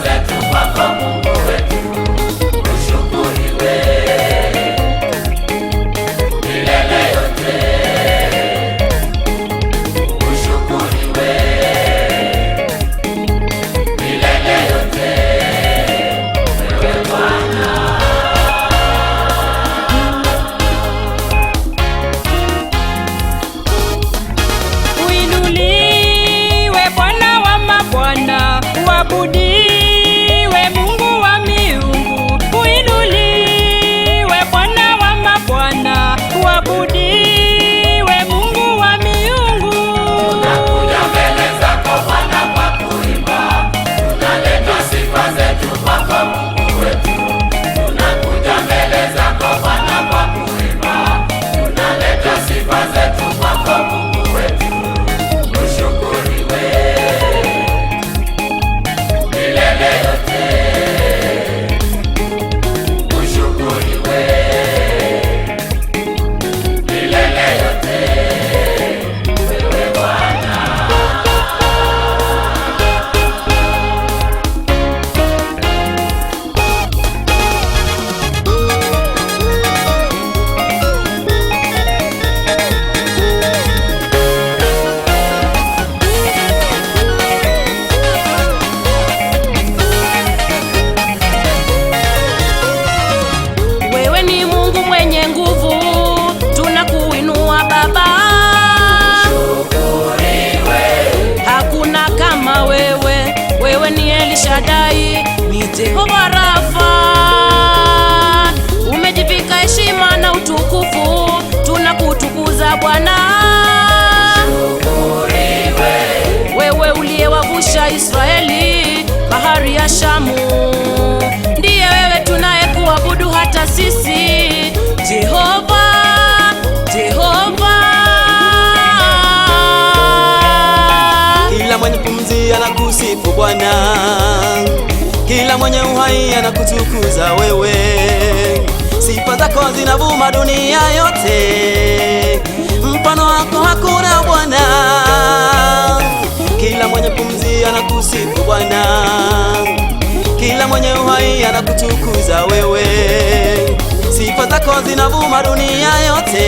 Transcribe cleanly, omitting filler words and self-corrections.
zetu kwako Mungu wetu, ushukuriwe milele yote, ushukuriwe milele yote, wewe Bwana. Uinuliwe Bwana wa mabwana, uabudiwe Mungu wa miungu. Uinuliwe Bwana wa mabwana, uabudiwe Mungu wa miungu. Tunakuja mbele zako Bwana kwa kuimba, tunaleta sifa zetu kwako Mungu wetu. Tunakuja mbele zako Bwana kwa kuimba, tunaleta sifa zetu kwako Mungu wetu, ushukuriwe milele yote, ushukuriwe milele yote, wewe Bwana. Wewe ni Mungu mwenye nguvu, tunakuinua Baba. Hakuna kama wewe, wewe ni El Shaddai, ni Jehova Rafa. Umejivika heshima na utukufu, tunakutukuza Bwana. Wewe uliyewavusha Israeli bahari ya Shamu, ndiye wewe tunayekuabudu hata sisi, Jehova, Jehova. Kila mwenye pumzi anakusifu Bwana, kila mwenye uhai anakutukuza wewe. Sifa zako zinavuma dunia yote, mfano wako hakuna Bwana. Kila mwenye pumzi anakusifu Bwana, kila mwenye uhai anakutukuza wewe. Sifa zako zinavuma dunia yote,